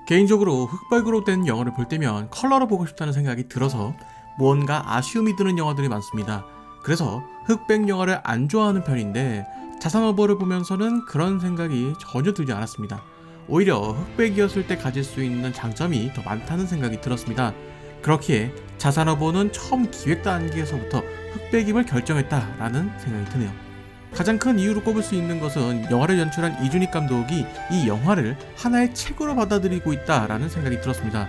개인적으로 흑백으로 된 영화를 볼 때면 컬러로 보고 싶다는 생각이 들어서 무언가 아쉬움이 드는 영화들이 많습니다. 그래서 흑백 영화를 안 좋아하는 편인데 자산어버를 보면서는 그런 생각이 전혀 들지 않았습니다. 오히려 흑백이었을 때 가질 수 있는 장점이 더 많다는 생각이 들었습니다. 그렇기에 자산어버는 처음 기획 단계에서부터 흑백임을 결정했다라는 생각이 드네요. 가장 큰 이유로 꼽을 수 있는 것은 영화를 연출한 이준익 감독이 이 영화를 하나의 책으로 받아들이고 있다라는 생각이 들었습니다.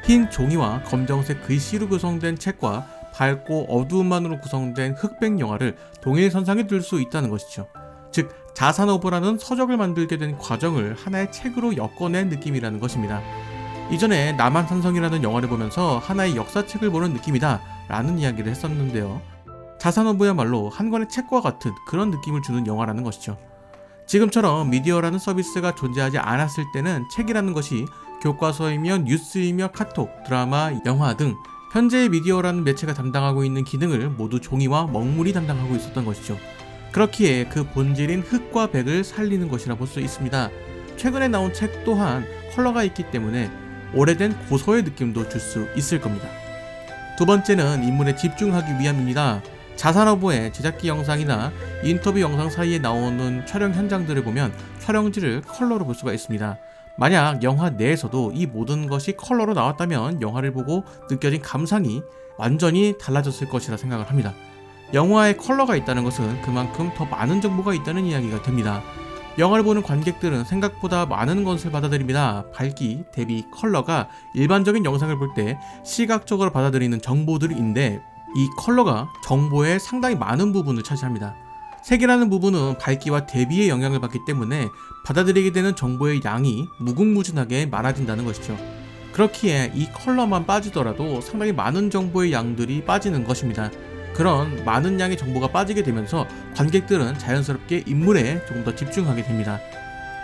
흰 종이와 검정색 글씨로 구성된 책과 밝고 어두움만으로 구성된 흑백 영화를 동일선상에 둘 수 있다는 것이죠. 즉 자산어버라는 서적을 만들게 된 과정을 하나의 책으로 엮어낸 느낌이라는 것입니다. 이전에 남한산성이라는 영화를 보면서 하나의 역사책을 보는 느낌이다 라는 이야기를 했었는데요. 자산어버야말로 한 권의 책과 같은 그런 느낌을 주는 영화라는 것이죠. 지금처럼 미디어라는 서비스가 존재하지 않았을 때는 책이라는 것이 교과서이며 뉴스이며 카톡, 드라마, 영화 등 현재의 미디어라는 매체가 담당하고 있는 기능을 모두 종이와 먹물이 담당하고 있었던 것이죠. 그렇기에 그 본질인 흑과 백을 살리는 것이라 볼 수 있습니다. 최근에 나온 책 또한 컬러가 있기 때문에 오래된 고서의 느낌도 줄 수 있을 겁니다. 두 번째는 인물에 집중하기 위함입니다. 자산어버의 제작기 영상이나 인터뷰 영상 사이에 나오는 촬영 현장들을 보면 촬영지를 컬러로 볼 수가 있습니다. 만약 영화 내에서도 이 모든 것이 컬러로 나왔다면 영화를 보고 느껴진 감상이 완전히 달라졌을 것이라 생각을 합니다. 영화에 컬러가 있다는 것은 그만큼 더 많은 정보가 있다는 이야기가 됩니다. 영화를 보는 관객들은 생각보다 많은 것을 받아들입니다. 밝기, 대비, 컬러가 일반적인 영상을 볼 때 시각적으로 받아들이는 정보들인데 이 컬러가 정보의 상당히 많은 부분을 차지합니다. 색이라는 부분은 밝기와 대비의 영향을 받기 때문에 받아들이게 되는 정보의 양이 무궁무진하게 많아진다는 것이죠. 그렇기에 이 컬러만 빠지더라도 상당히 많은 정보의 양들이 빠지는 것입니다. 그런 많은 양의 정보가 빠지게 되면서 관객들은 자연스럽게 인물에 조금 더 집중하게 됩니다.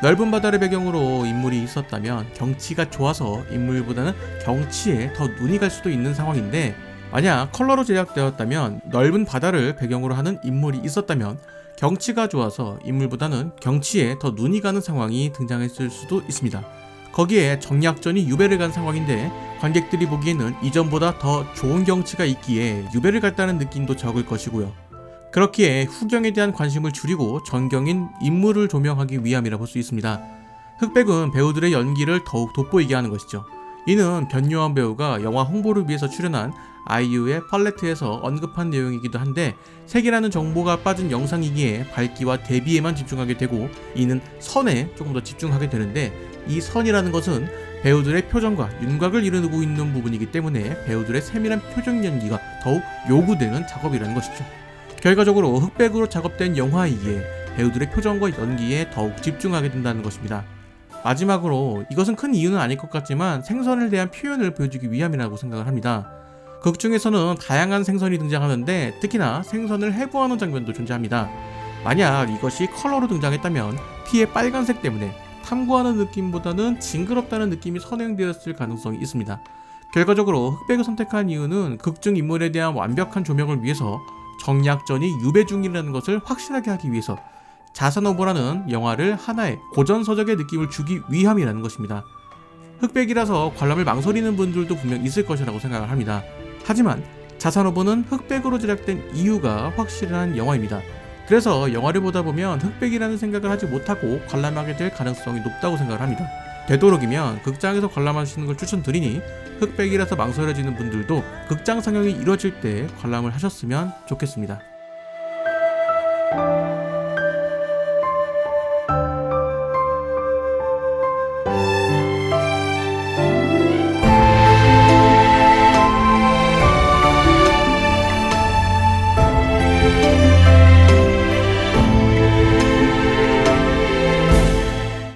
넓은 바다를 배경으로 인물이 있었다면 경치가 좋아서 인물보다는 경치에 더 눈이 갈 수도 있는 상황인데 만약 컬러로 제작되었다면 넓은 바다를 배경으로 하는 인물이 있었다면 경치가 좋아서 인물보다는 경치에 더 눈이 가는 상황이 등장했을 수도 있습니다. 거기에 정약전이 유배를 간 상황인데 관객들이 보기에는 이전보다 더 좋은 경치가 있기에 유배를 갔다는 느낌도 적을 것이고요. 그렇기에 후경에 대한 관심을 줄이고 전경인 인물을 조명하기 위함이라 볼 수 있습니다. 흑백은 배우들의 연기를 더욱 돋보이게 하는 것이죠. 이는 변요한 배우가 영화 홍보를 위해서 출연한 아이유의 팔레트에서 언급한 내용이기도 한데 색이라는 정보가 빠진 영상이기에 밝기와 대비에만 집중하게 되고 이는 선에 조금 더 집중하게 되는데 이 선이라는 것은 배우들의 표정과 윤곽을 이루고 있는 부분이기 때문에 배우들의 세밀한 표정 연기가 더욱 요구되는 작업이라는 것이죠. 결과적으로 흑백으로 작업된 영화이기에 배우들의 표정과 연기에 더욱 집중하게 된다는 것입니다. 마지막으로 이것은 큰 이유는 아닐 것 같지만 생선에 대한 표현을 보여주기 위함이라고 생각을 합니다. 극 중에서는 다양한 생선이 등장하는데 특히나 생선을 해부하는 장면도 존재합니다. 만약 이것이 컬러로 등장했다면 피의 빨간색 때문에 탐구하는 느낌보다는 징그럽다는 느낌이 선행되었을 가능성이 있습니다. 결과적으로 흑백을 선택한 이유는 극중 인물에 대한 완벽한 조명을 위해서 정약전이 유배 중이라는 것을 확실하게 하기 위해서 자산어버라는 영화를 하나의 고전서적의 느낌을 주기 위함이라는 것입니다. 흑백이라서 관람을 망설이는 분들도 분명 있을 것이라고 생각을 합니다. 하지만 자산어버는 흑백으로 제작된 이유가 확실한 영화입니다. 그래서 영화를 보다 보면 흑백이라는 생각을 하지 못하고 관람하게 될 가능성이 높다고 생각을 합니다. 되도록이면 극장에서 관람하시는 걸 추천드리니 흑백이라서 망설여지는 분들도 극장 상영이 이루어질 때 관람을 하셨으면 좋겠습니다.